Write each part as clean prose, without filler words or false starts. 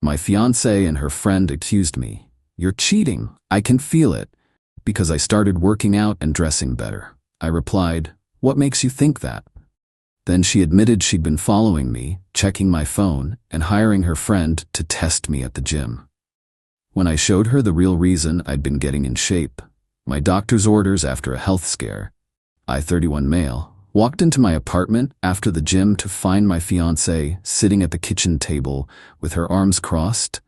My fiancée and her friend accused me. You're cheating. I can feel it. Because I started working out and dressing better. I replied, what makes you think that? Then she admitted she'd been following me, checking my phone, and hiring her friend to test me at the gym. When I showed her the real reason I'd been getting in shape, my doctor's orders after a health scare, I, 31 male, walked into my apartment after the gym to find my fiancée sitting at the kitchen table with her arms crossed,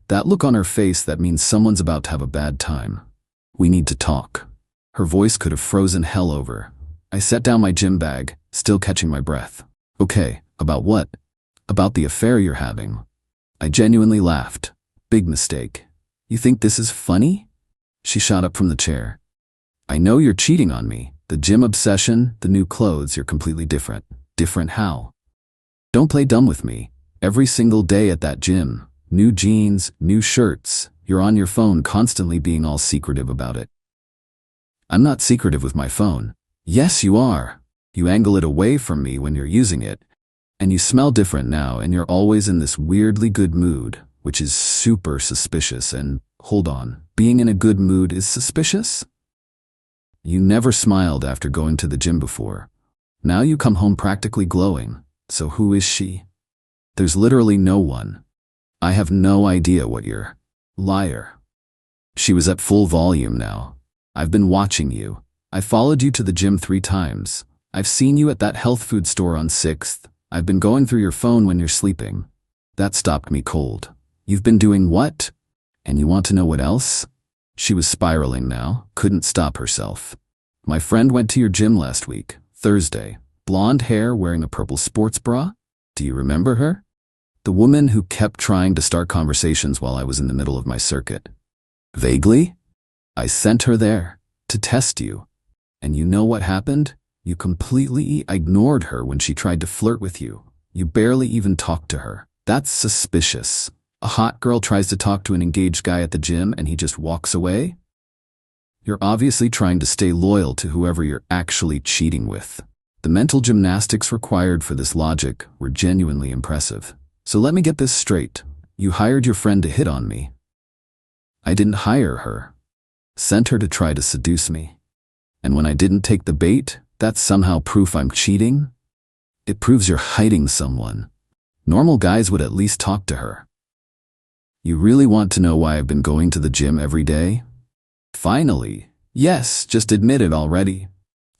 that look on her face that means someone's about to have a bad time. We need to talk. Her voice could have frozen hell over. I set down my gym bag, still catching my breath. Okay, about what? About the affair you're having. I genuinely laughed. Big mistake. You think this is funny? She shot up from the chair. I know you're cheating on me. The gym obsession, the new clothes, you're completely different. Different how? Don't play dumb with me. Every single day at that gym, new jeans, new shirts, you're on your phone constantly being all secretive about it. I'm not secretive with my phone. Yes, you are. You angle it away from me when you're using it, and you smell different now, and you're always in this weirdly good mood, which is super suspicious. And hold on, being in a good mood is suspicious? You never smiled after going to the gym before. Now you come home practically glowing. So who is she? There's literally no one. I have no idea what you're. Liar. She was at full volume now. I've been watching you. I followed you to the gym 3 times. I've seen you at that health food store on 6th. I've been going through your phone when you're sleeping. That stopped me cold. You've been doing what? And you want to know what else? She was spiraling now, couldn't stop herself. My friend went to your gym last week, Thursday. Blonde hair, wearing a purple sports bra? Do you remember her? The woman who kept trying to start conversations while I was in the middle of my circuit. Vaguely? I sent her there, to test you. And you know what happened? You completely ignored her when she tried to flirt with you. You barely even talked to her. That's suspicious. A hot girl tries to talk to an engaged guy at the gym and he just walks away? You're obviously trying to stay loyal to whoever you're actually cheating with. The mental gymnastics required for this logic were genuinely impressive. So let me get this straight. You hired your friend to hit on me. I didn't hire her. Sent her to try to seduce me. And when I didn't take the bait, that's somehow proof I'm cheating? It proves you're hiding someone. Normal guys would at least talk to her. You really want to know why I've been going to the gym every day? Finally. Yes, just admit it already.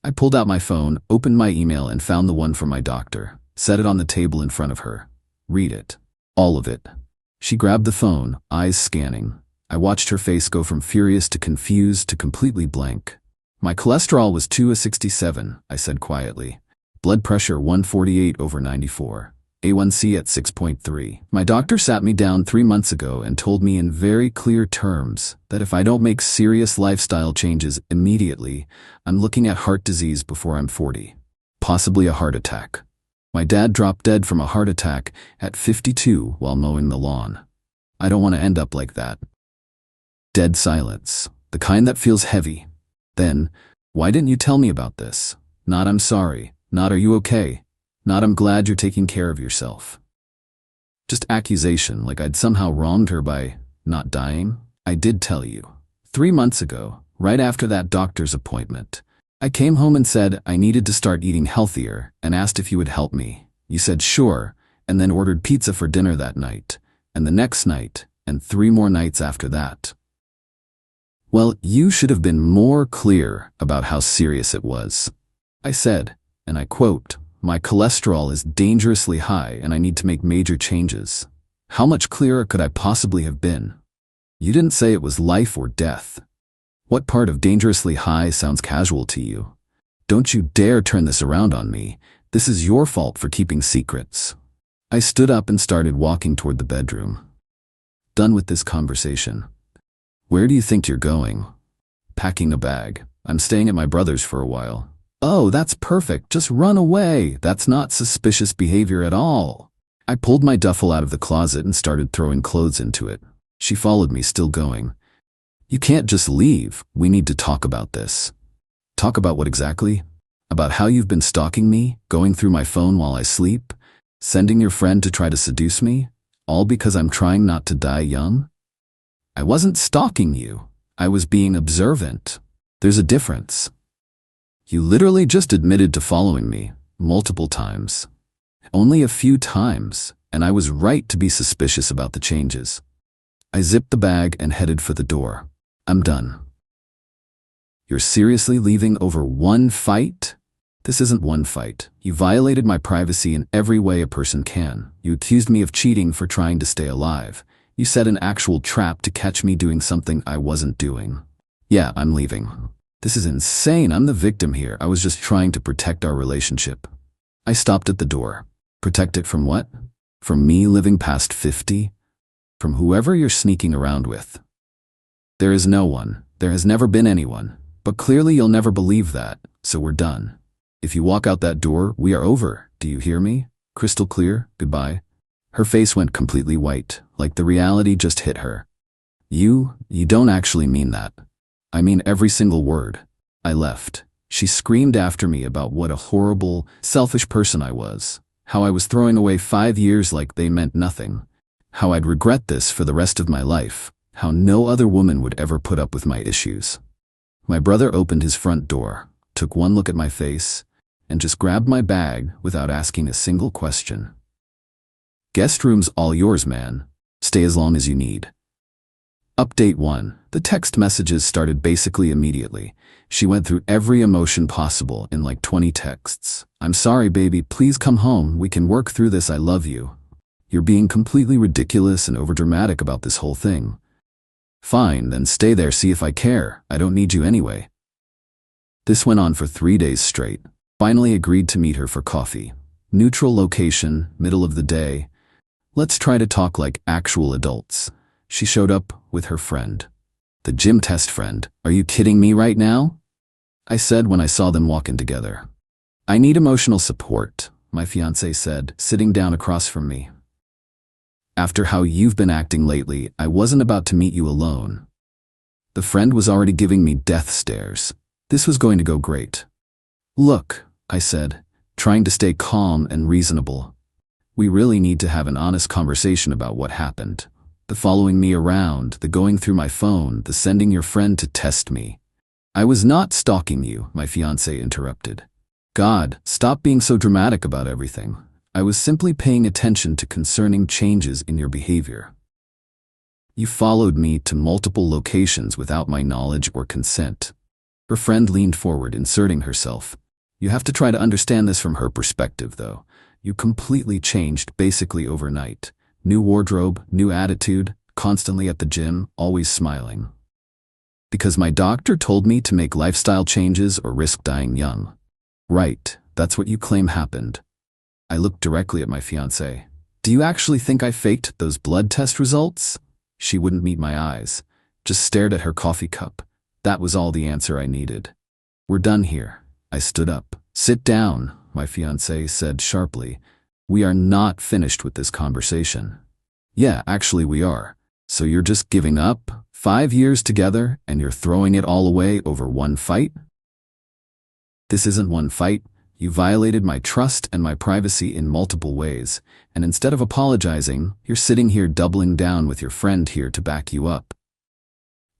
I pulled out my phone, opened my email, and found the one from my doctor. Set it on the table in front of her. Read it. All of it. She grabbed the phone, eyes scanning. I watched her face go from furious to confused to completely blank. My cholesterol was 2/67, I said quietly. Blood pressure 148/94. A1C at 6.3. My doctor sat me down 3 months ago and told me in very clear terms that if I don't make serious lifestyle changes immediately, I'm looking at heart disease before I'm 40. Possibly a heart attack. My dad dropped dead from a heart attack at 52 while mowing the lawn. I don't want to end up like that. Dead silence. The kind that feels heavy. Then, why didn't you tell me about this? Not I'm sorry. Not are you okay? Not I'm glad you're taking care of yourself. Just accusation, like I'd somehow wronged her by not dying. I did tell you. 3 months ago, right after that doctor's appointment, I came home and said I needed to start eating healthier and asked if you would help me. You said sure, and then ordered pizza for dinner that night, and the next night, and 3 more nights after that. Well, you should have been more clear about how serious it was. I said, and I quote, my cholesterol is dangerously high and I need to make major changes. How much clearer could I possibly have been? You didn't say it was life or death. What part of dangerously high sounds casual to you? Don't you dare turn this around on me. This is your fault for keeping secrets. I stood up and started walking toward the bedroom. Done with this conversation. Where do you think you're going? Packing a bag. I'm staying at my brother's for a while. Oh, that's perfect. Just run away. That's not suspicious behavior at all. I pulled my duffel out of the closet and started throwing clothes into it. She followed me, still going. You can't just leave. We need to talk about this. Talk about what exactly? About how you've been stalking me, going through my phone while I sleep, sending your friend to try to seduce me? All because I'm trying not to die young? I wasn't stalking you. I was being observant. There's a difference. You literally just admitted to following me multiple times. Only a few times, and I was right to be suspicious about the changes. I zipped the bag and headed for the door. I'm done. You're seriously leaving over one fight? This isn't one fight. You violated my privacy in every way a person can. You accused me of cheating for trying to stay alive. You set an actual trap to catch me doing something I wasn't doing. Yeah, I'm leaving. This is insane. I'm the victim here. I was just trying to protect our relationship. I stopped at the door. Protect it from what? From me living past 50? From whoever you're sneaking around with. There is no one. There has never been anyone. But clearly you'll never believe that, so we're done. If you walk out that door, we are over. Do you hear me? Crystal clear. Goodbye. Her face went completely white, like the reality just hit her. You don't actually mean that. I mean every single word. I left. She screamed after me about what a horrible, selfish person I was. How I was throwing away 5 years like they meant nothing. How I'd regret this for the rest of my life. How no other woman would ever put up with my issues. My brother opened his front door, took one look at my face, and just grabbed my bag without asking a single question. Guest room's all yours, man. Stay as long as you need. Update 1. The text messages started basically immediately. She went through every emotion possible in like 20 texts. I'm sorry, baby. Please come home. We can work through this. I love you. You're being completely ridiculous and overdramatic about this whole thing. Fine, then stay there. See if I care. I don't need you anyway. This went on for 3 days straight. Finally agreed to meet her for coffee. Neutral location, middle of the day. Let's try to talk like actual adults. She showed up with her friend. The gym test friend. Are you kidding me right now? I said when I saw them walking together. I need emotional support, my fiancé said, sitting down across from me. After how you've been acting lately, I wasn't about to meet you alone. The friend was already giving me death stares. This was going to go great. Look, I said, trying to stay calm and reasonable. We really need to have an honest conversation about what happened. The following me around, the going through my phone, the sending your friend to test me. I was not stalking you, my fiancé interrupted. God, stop being so dramatic about everything. I was simply paying attention to concerning changes in your behavior. You followed me to multiple locations without my knowledge or consent. Her friend leaned forward, inserting herself. You have to try to understand this from her perspective, though. You completely changed basically overnight. New wardrobe, new attitude, constantly at the gym, always smiling. Because my doctor told me to make lifestyle changes or risk dying young. Right, that's what you claim happened. I looked directly at my fiancé. Do you actually think I faked those blood test results? She wouldn't meet my eyes, just stared at her coffee cup. That was all the answer I needed. We're done here. I stood up. Sit down, my fiancé said sharply. We are not finished with this conversation. Yeah, actually we are. So you're just giving up? 5 years together and you're throwing it all away over one fight? This isn't one fight. You violated my trust and my privacy in multiple ways, and instead of apologizing, you're sitting here doubling down with your friend here to back you up.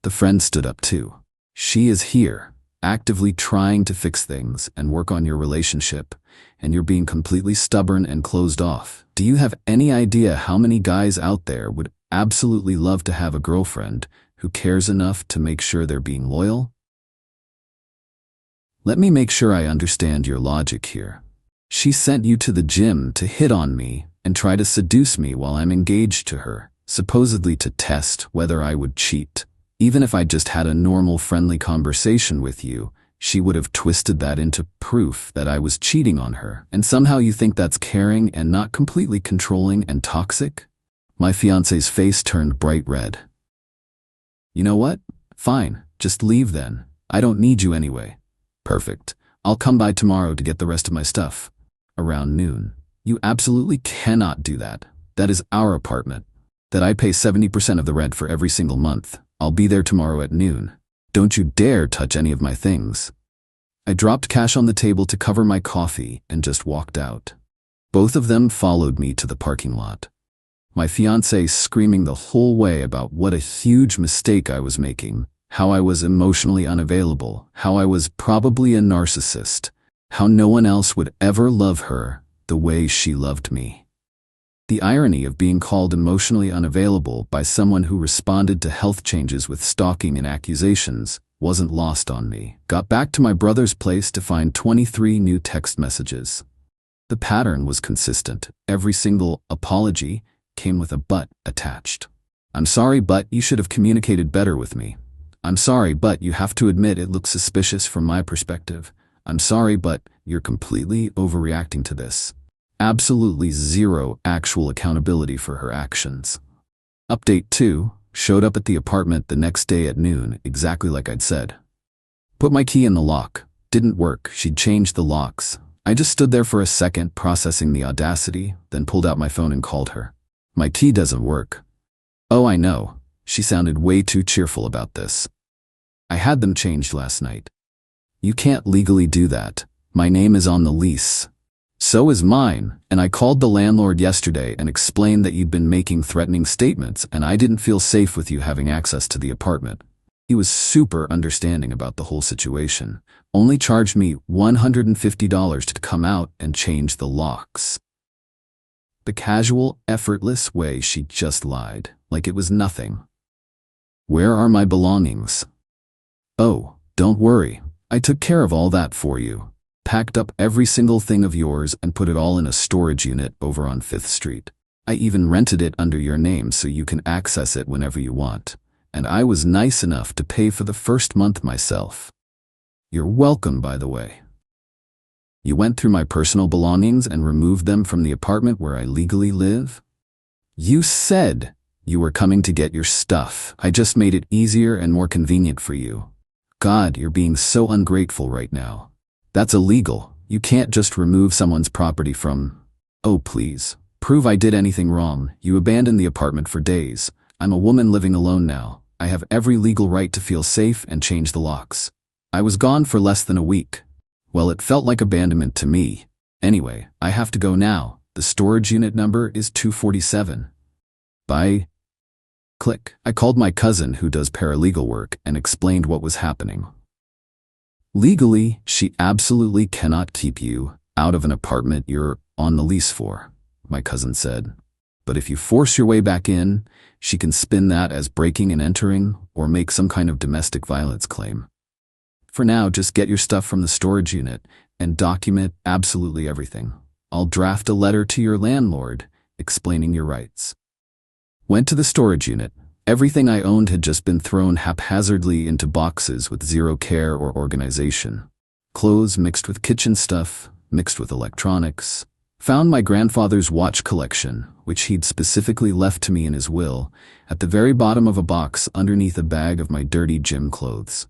The friend stood up too. She is here, actively trying to fix things and work on your relationship, and you're being completely stubborn and closed off. Do you have any idea how many guys out there would absolutely love to have a girlfriend who cares enough to make sure they're being loyal? Let me make sure I understand your logic here. She sent you to the gym to hit on me and try to seduce me while I'm engaged to her, supposedly to test whether I would cheat. Even if I just had a normal friendly conversation with you, she would have twisted that into proof that I was cheating on her. And somehow you think that's caring and not completely controlling and toxic? My fiancé's face turned bright red. You know what? Fine, just leave then. I don't need you anyway. Perfect. I'll come by tomorrow to get the rest of my stuff. Around noon. You absolutely cannot do that. That is our apartment. That I pay 70% of the rent for every single month. I'll be there tomorrow at noon. Don't you dare touch any of my things. I dropped cash on the table to cover my coffee and just walked out. Both of them followed me to the parking lot. My fiancé screaming the whole way about what a huge mistake I was making, how I was emotionally unavailable, how I was probably a narcissist, how no one else would ever love her the way she loved me. The irony of being called emotionally unavailable by someone who responded to health changes with stalking and accusations wasn't lost on me. Got back to my brother's place to find 23 new text messages. The pattern was consistent. Every single apology came with a but attached. I'm sorry, but you should have communicated better with me. I'm sorry, but you have to admit it looks suspicious from my perspective. I'm sorry, but you're completely overreacting to this. Absolutely zero actual accountability for her actions. Update 2. Showed up at the apartment the next day at noon, exactly like I'd said. Put my key in the lock. Didn't work. She'd changed the locks. I just stood there for a second, processing the audacity, then pulled out my phone and called her. My key doesn't work. Oh, I know. She sounded way too cheerful about this. I had them changed last night. You can't legally do that. My name is on the lease. So is mine, and I called the landlord yesterday and explained that you'd been making threatening statements and I didn't feel safe with you having access to the apartment. He was super understanding about the whole situation. Only charged me $150 to come out and change the locks. The casual, effortless way she just lied, like it was nothing. Where are my belongings? Oh, don't worry. I took care of all that for you. Packed up every single thing of yours and put it all in a storage unit over on 5th Street. I even rented it under your name so you can access it whenever you want. And I was nice enough to pay for the first month myself. You're welcome, by the way. You went through my personal belongings and removed them from the apartment where I legally live? You said you were coming to get your stuff. I just made it easier and more convenient for you. God, you're being so ungrateful right now. That's illegal. You can't just remove someone's property from... Oh, please. Prove I did anything wrong. You abandoned the apartment for days. I'm a woman living alone now. I have every legal right to feel safe and change the locks. I was gone for less than a week. Well, it felt like abandonment to me. Anyway, I have to go now. The storage unit number is 247. Bye. Click. I called my cousin who does paralegal work and explained what was happening. Legally, she absolutely cannot keep you out of an apartment you're on the lease for, my cousin said. But if you force your way back in, she can spin that as breaking and entering or make some kind of domestic violence claim. For now, just get your stuff from the storage unit and document absolutely everything. I'll draft a letter to your landlord explaining your rights. Went to the storage unit. Everything I owned had just been thrown haphazardly into boxes with zero care or organization. Clothes mixed with kitchen stuff, mixed with electronics. Found my grandfather's watch collection, which he'd specifically left to me in his will, at the very bottom of a box underneath a bag of my dirty gym clothes.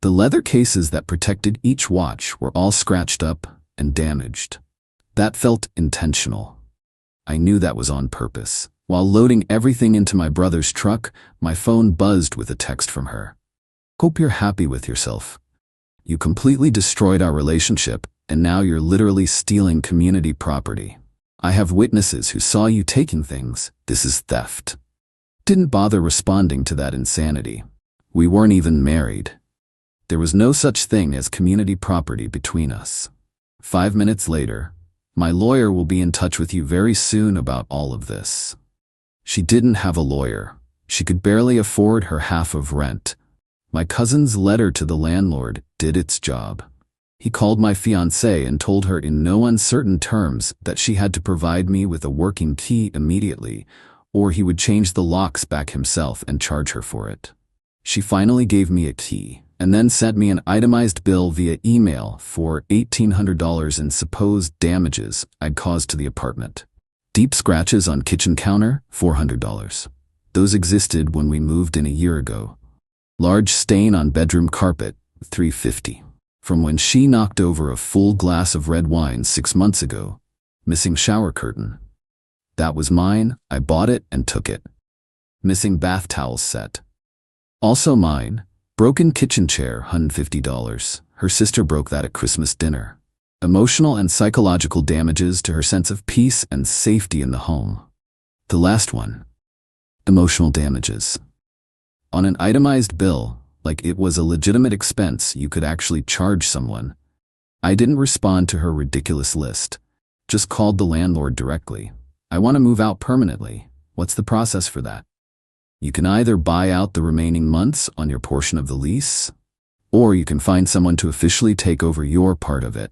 The leather cases that protected each watch were all scratched up and damaged. That felt intentional. I knew that was on purpose. While loading everything into my brother's truck, my phone buzzed with a text from her. Hope you're happy with yourself. You completely destroyed our relationship, and now you're literally stealing community property. I have witnesses who saw you taking things. This is theft. Didn't bother responding to that insanity. We weren't even married. There was no such thing as community property between us. 5 minutes later, my lawyer will be in touch with you very soon about all of this. She didn't have a lawyer. She could barely afford her half of rent. My cousin's letter to the landlord did its job. He called my fiancée and told her in no uncertain terms that she had to provide me with a working key immediately, or he would change the locks back himself and charge her for it. She finally gave me a key, and then sent me an itemized bill via email for $1,800 in supposed damages I'd caused to the apartment. Deep scratches on kitchen counter, $400. Those existed when we moved in a year ago. Large stain on bedroom carpet, $350. From when she knocked over a full glass of red wine 6 months ago. Missing shower curtain. That was mine, I bought it and took it. Missing bath towel set. Also mine. Broken kitchen chair, $150. Her sister broke that at Christmas dinner. Emotional and psychological damages to her sense of peace and safety in the home. The last one. Emotional damages. On an itemized bill, like it was a legitimate expense you could actually charge someone, I didn't respond to her ridiculous list. Just called the landlord directly. I want to move out permanently. What's the process for that? You can either buy out the remaining months on your portion of the lease, or you can find someone to officially take over your part of it.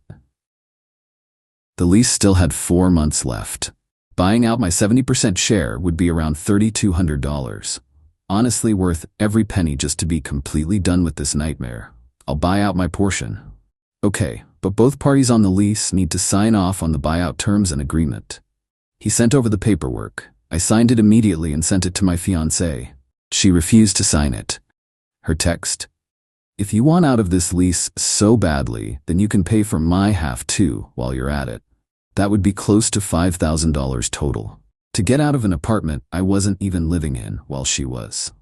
The lease still had 4 months left. Buying out my 70% share would be around $3,200. Honestly worth every penny just to be completely done with this nightmare. I'll buy out my portion. Okay, but both parties on the lease need to sign off on the buyout terms and agreement. He sent over the paperwork. I signed it immediately and sent it to my fiancée. She refused to sign it. Her text: "If you want out of this lease so badly, then you can pay for my half too while you're at it." That would be close to $5,000 total. To get out of an apartment I wasn't even living in while she was.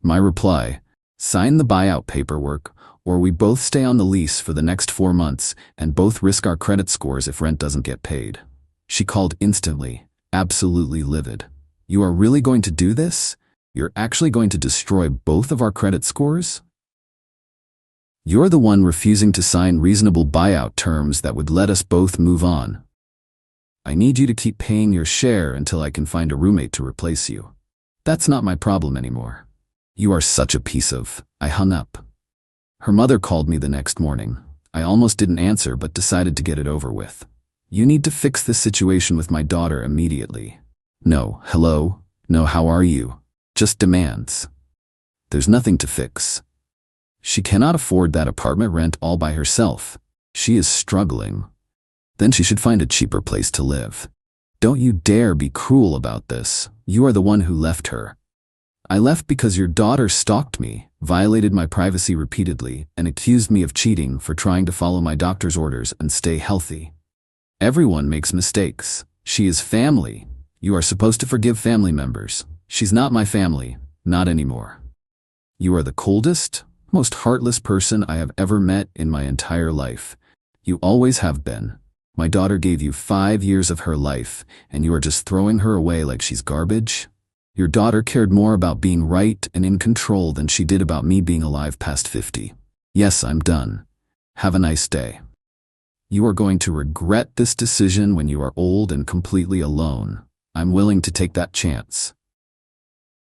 My reply: "Sign the buyout paperwork, or we both stay on the lease for the next 4 months and both risk our credit scores if rent doesn't get paid." She called instantly, absolutely livid. "You are really going to do this? You're actually going to destroy both of our credit scores? You're the one refusing to sign reasonable buyout terms that would let us both move on. I need you to keep paying your share until I can find a roommate to replace you. That's not my problem anymore. You are such a piece of..." I hung up. Her mother called me the next morning. I almost didn't answer but decided to get it over with. "You need to fix this situation with my daughter immediately." No, hello, no, how are you? Just demands. There's nothing to fix. She cannot afford that apartment rent all by herself. She is struggling. Then she should find a cheaper place to live. Don't you dare be cruel about this. You are the one who left her. I left because your daughter stalked me, violated my privacy repeatedly, and accused me of cheating for trying to follow my doctor's orders and stay healthy. Everyone makes mistakes. She is family. You are supposed to forgive family members. She's not my family, not anymore. You are the coldest, most heartless person I have ever met in my entire life. You always have been. My daughter gave you 5 years of her life, and you are just throwing her away like she's garbage? Your daughter cared more about being right and in control than she did about me being alive past 50. Yes, I'm done. Have a nice day. You are going to regret this decision when you are old and completely alone. I'm willing to take that chance."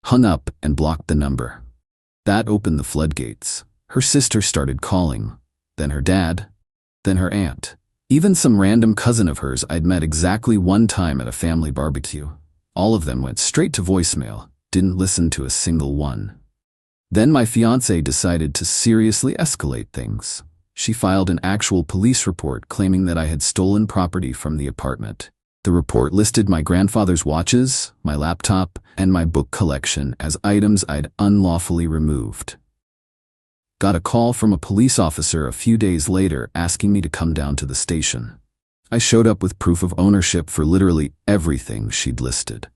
Hung up and blocked the number. That opened the floodgates. Her sister started calling, then her dad, then her aunt. Even some random cousin of hers I'd met exactly one time at a family barbecue. All of them went straight to voicemail, didn't listen to a single one. Then my fiancée decided to seriously escalate things. She filed an actual police report claiming that I had stolen property from the apartment. The report listed my grandfather's watches, my laptop, and my book collection as items I'd unlawfully removed. Got a call from a police officer a few days later asking me to come down to the station. I showed up with proof of ownership for literally everything she'd listed.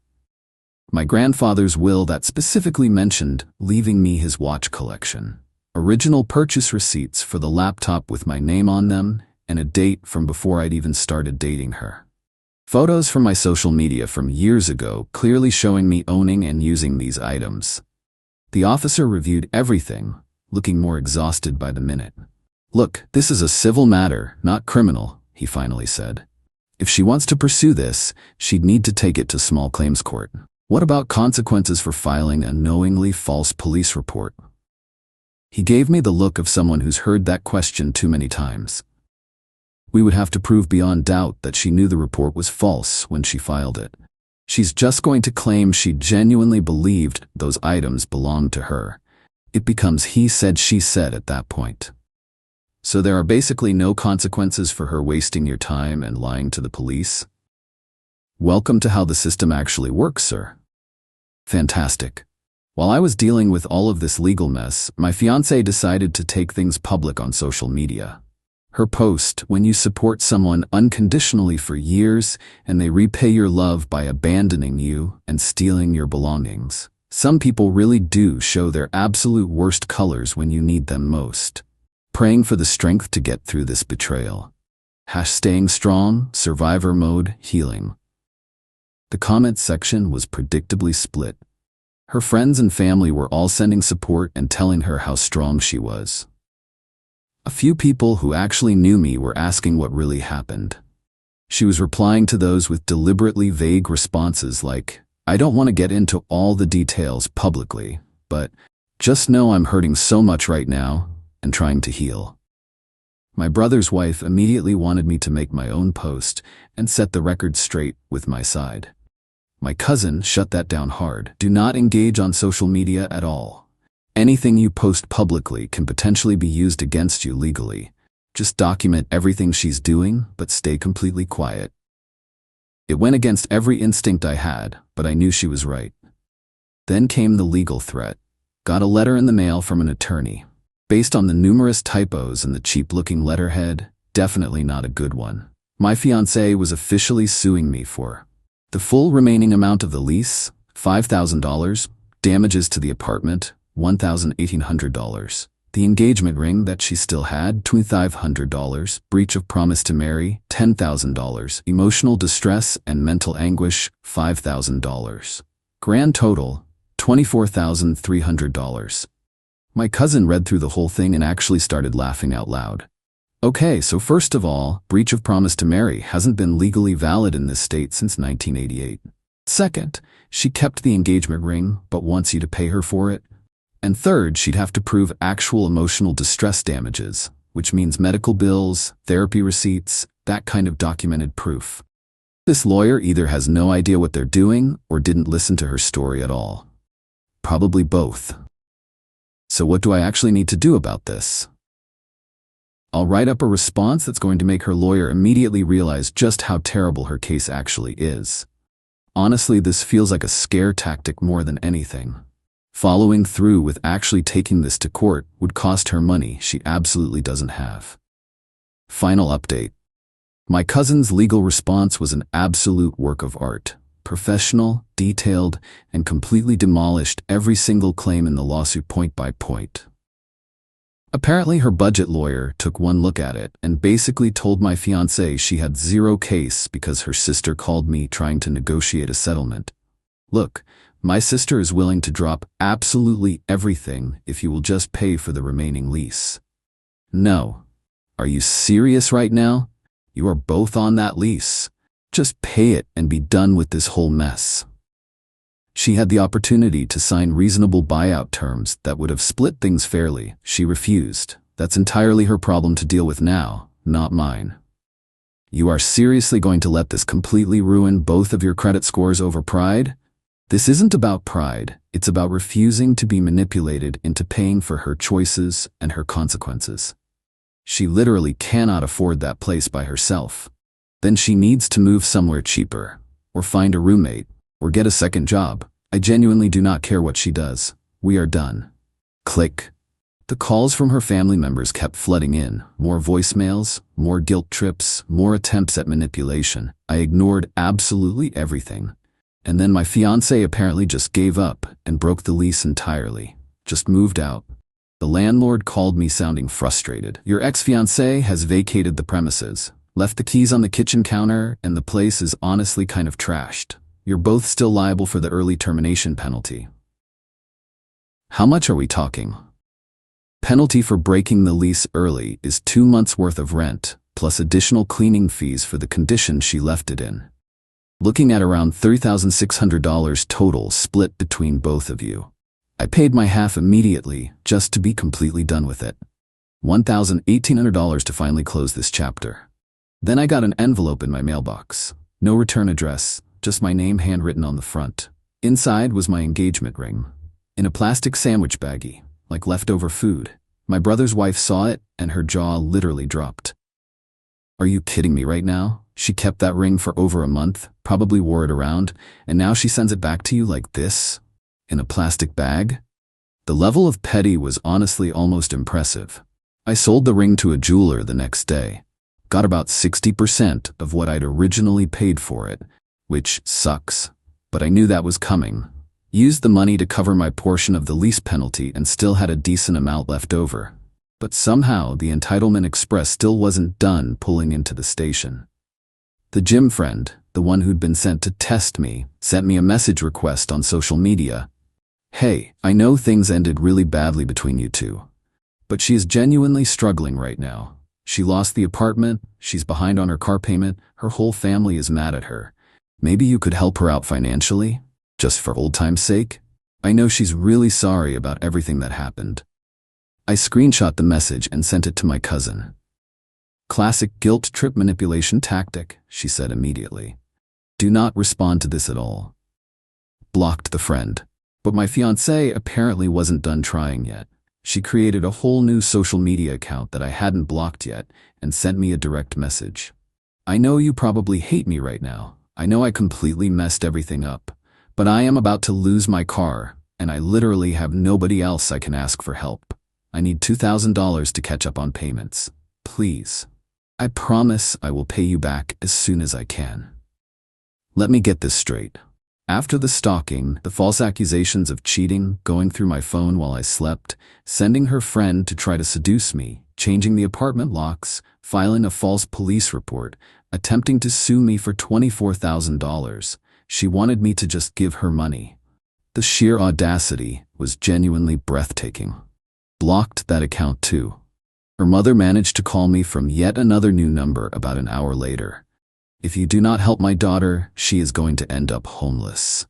My grandfather's will that specifically mentioned leaving me his watch collection, original purchase receipts for the laptop with my name on them, and a date from before I'd even started dating her. Photos from my social media from years ago clearly showing me owning and using these items. The officer reviewed everything, looking more exhausted by the minute. "Look, this is a civil matter, not criminal," he finally said. "If she wants to pursue this, she'd need to take it to small claims court. What about consequences for filing a knowingly false police report?" He gave me the look of someone who's heard that question too many times. We would have to prove beyond doubt that she knew the report was false when she filed it. She's just going to claim she genuinely believed those items belonged to her. It becomes he said, she said at that point. So there are basically no consequences for her wasting your time and lying to the police? Welcome to how the system actually works, sir. Fantastic. While I was dealing with all of this legal mess, my fiancée decided to take things public on social media. Her post, "When you support someone unconditionally for years and they repay your love by abandoning you and stealing your belongings. Some people really do show their absolute worst colors when you need them most. Praying for the strength to get through this betrayal. # staying strong, survivor mode, healing." The comment section was predictably split. Her friends and family were all sending support and telling her how strong she was. A few people who actually knew me were asking what really happened. She was replying to those with deliberately vague responses like, "I don't want to get into all the details publicly, but just know I'm hurting so much right now and trying to heal." My brother's wife immediately wanted me to make my own post and set the record straight with my side. My cousin shut that down hard. "Do not engage on social media at all. Anything you post publicly can potentially be used against you legally. Just document everything she's doing, but stay completely quiet." It went against every instinct I had, but I knew she was right. Then came the legal threat. Got a letter in the mail from an attorney. Based on the numerous typos and the cheap-looking letterhead, definitely not a good one. My fiancé was officially suing me for the full remaining amount of the lease, $5,000, damages to the apartment, $1,800. The engagement ring that she still had, $2,500, breach of promise to marry, $10,000, emotional distress and mental anguish, $5,000. Grand total, $24,300. My cousin read through the whole thing and actually started laughing out loud. Okay, so first of all, breach of promise to marry hasn't been legally valid in this state since 1988. Second, she kept the engagement ring but wants you to pay her for it. And third, she'd have to prove actual emotional distress damages, which means medical bills, therapy receipts, that kind of documented proof. This lawyer either has no idea what they're doing or didn't listen to her story at all. Probably both. So what do I actually need to do about this? I'll write up a response that's going to make her lawyer immediately realize just how terrible her case actually is. Honestly, this feels like a scare tactic more than anything. Following through with actually taking this to court would cost her money she absolutely doesn't have. Final update. My cousin's legal response was an absolute work of art. Professional, detailed, and completely demolished every single claim in the lawsuit point by point. Apparently her budget lawyer took one look at it and basically told my fiancé she had zero case because her sister called me trying to negotiate a settlement. "Look, my sister is willing to drop absolutely everything if you will just pay for the remaining lease." No. Are you serious right now? You are both on that lease. Just pay it and be done with this whole mess. She had the opportunity to sign reasonable buyout terms that would have split things fairly. She refused. That's entirely her problem to deal with now, not mine. You are seriously going to let this completely ruin both of your credit scores over pride? This isn't about pride, it's about refusing to be manipulated into paying for her choices and her consequences. She literally cannot afford that place by herself. Then she needs to move somewhere cheaper, or find a roommate, or get a second job. I genuinely do not care what she does. We are done. Click. The calls from her family members kept flooding in. More voicemails, more guilt trips, more attempts at manipulation. I ignored absolutely everything. And then my fiancé apparently just gave up and broke the lease entirely. Just moved out. The landlord called me sounding frustrated. "Your ex-fiancé has vacated the premises, left the keys on the kitchen counter, and the place is honestly kind of trashed. You're both still liable for the early termination penalty." How much are we talking? Penalty for breaking the lease early is 2 months' worth of rent, plus additional cleaning fees for the condition she left it in. Looking at around $3,600 total split between both of you. I paid my half immediately, just to be completely done with it. $1,800 to finally close this chapter. Then I got an envelope in my mailbox. No return address, just my name handwritten on the front. Inside was my engagement ring. In a plastic sandwich baggie, like leftover food. My brother's wife saw it, and her jaw literally dropped. Are you kidding me right now? She kept that ring for over a month, probably wore it around, and now she sends it back to you like this? In a plastic bag? The level of petty was honestly almost impressive. I sold the ring to a jeweler the next day. Got about 60% of what I'd originally paid for it, which sucks, but I knew that was coming. Used the money to cover my portion of the lease penalty and still had a decent amount left over. But somehow the entitlement express still wasn't done pulling into the station. The gym friend, the one who'd been sent to test me, sent me a message request on social media. "Hey, I know things ended really badly between you two, but she is genuinely struggling right now. She lost the apartment, she's behind on her car payment, her whole family is mad at her. Maybe you could help her out financially? Just for old time's sake? I know she's really sorry about everything that happened." I screenshot the message and sent it to my cousin. "Classic guilt trip manipulation tactic," she said immediately. "Do not respond to this at all." Blocked the friend. But my fiancée apparently wasn't done trying yet. She created a whole new social media account that I hadn't blocked yet and sent me a direct message. "I know you probably hate me right now. I know I completely messed everything up. But I am about to lose my car, and I literally have nobody else I can ask for help. I need $2,000 to catch up on payments. Please. I promise I will pay you back as soon as I can." Let me get this straight. After the stalking, the false accusations of cheating, going through my phone while I slept, sending her friend to try to seduce me, changing the apartment locks, filing a false police report, attempting to sue me for $24,000, she wanted me to just give her money. The sheer audacity was genuinely breathtaking. Blocked that account too. Her mother managed to call me from yet another new number about an hour later. "If you do not help my daughter, she is going to end up homeless."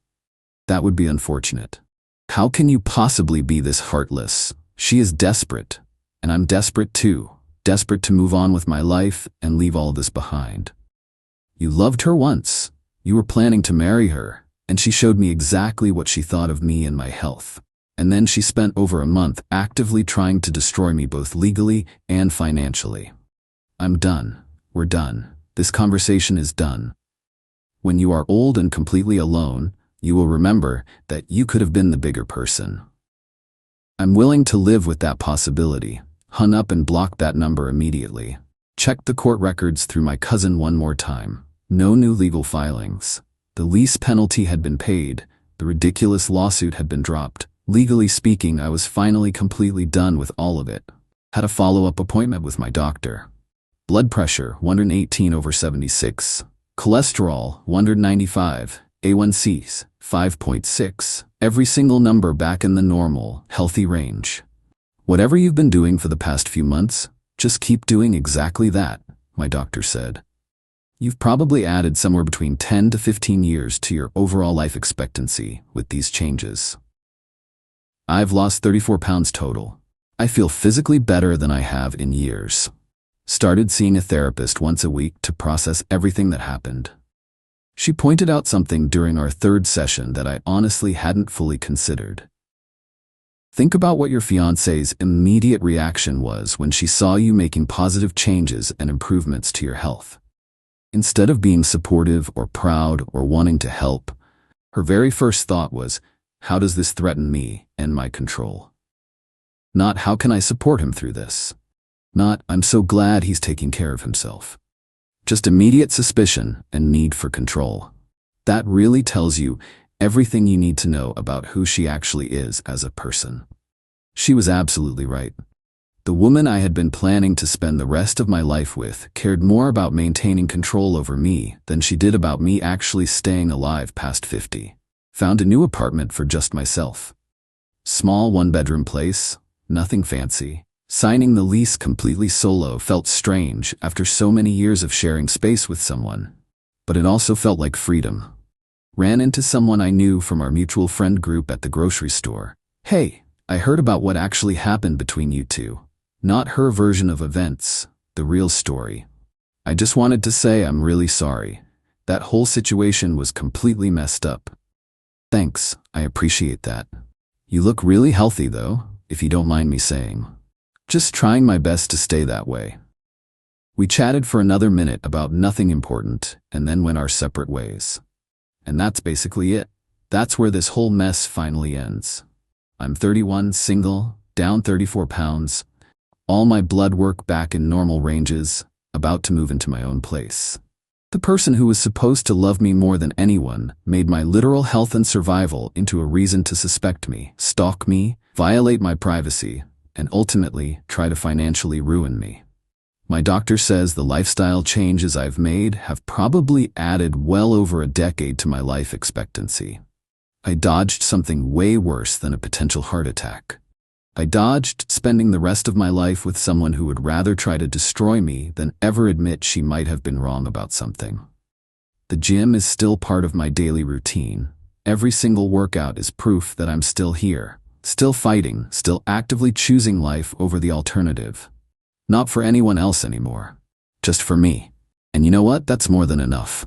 That would be unfortunate. How can you possibly be this heartless? She is desperate, and I'm desperate too. Desperate to move on with my life and leave all this behind. You loved her once. You were planning to marry her, and she showed me exactly what she thought of me and my health. And then she spent over a month actively trying to destroy me both legally and financially. I'm done. We're done. This conversation is done. When you are old and completely alone, you will remember that you could have been the bigger person. I'm willing to live with that possibility. Hung up and blocked that number immediately. Checked the court records through my cousin one more time. No new legal filings. The lease penalty had been paid. The ridiculous lawsuit had been dropped. Legally speaking, I was finally completely done with all of it. Had a follow-up appointment with my doctor. Blood pressure, 118/76. Cholesterol, 195. A1Cs, 5.6. Every single number back in the normal, healthy range. "Whatever you've been doing for the past few months, just keep doing exactly that," my doctor said. "You've probably added somewhere between 10 to 15 years to your overall life expectancy with these changes." I've lost 34 pounds total. I feel physically better than I have in years. Started seeing a therapist once a week to process everything that happened. She pointed out something during our third session that I honestly hadn't fully considered. Think about what your fiancé's immediate reaction was when she saw you making positive changes and improvements to your health. Instead of being supportive or proud or wanting to help, her very first thought was, "How does this threaten me and my control?" Not, "How can I support him through this?" Not, "I'm so glad he's taking care of himself." Just immediate suspicion and need for control. That really tells you everything you need to know about who she actually is as a person. She was absolutely right. The woman I had been planning to spend the rest of my life with cared more about maintaining control over me than she did about me actually staying alive past 50. Found a new apartment for just myself. Small one-bedroom place, nothing fancy. Signing the lease completely solo felt strange after so many years of sharing space with someone, but it also felt like freedom. Ran into someone I knew from our mutual friend group at the grocery store. "Hey, I heard about what actually happened between you two. Not her version of events, the real story. I just wanted to say I'm really sorry. That whole situation was completely messed up. Thanks, I appreciate that. You look really healthy though, if you don't mind me saying. Just trying my best to stay that way." We chatted for another minute about nothing important and then went our separate ways. And that's basically it. That's where this whole mess finally ends. I'm 31, single, down 34 pounds, all my blood work back in normal ranges, about to move into my own place. The person who was supposed to love me more than anyone made my literal health and survival into a reason to suspect me, stalk me, violate my privacy, and ultimately try to financially ruin me. My doctor says the lifestyle changes I've made have probably added well over a decade to my life expectancy. I dodged something way worse than a potential heart attack. I dodged spending the rest of my life with someone who would rather try to destroy me than ever admit she might have been wrong about something. The gym is still part of my daily routine. Every single workout is proof that I'm still here, still fighting, still actively choosing life over the alternative. Not for anyone else anymore. Just for me. And you know what? That's more than enough.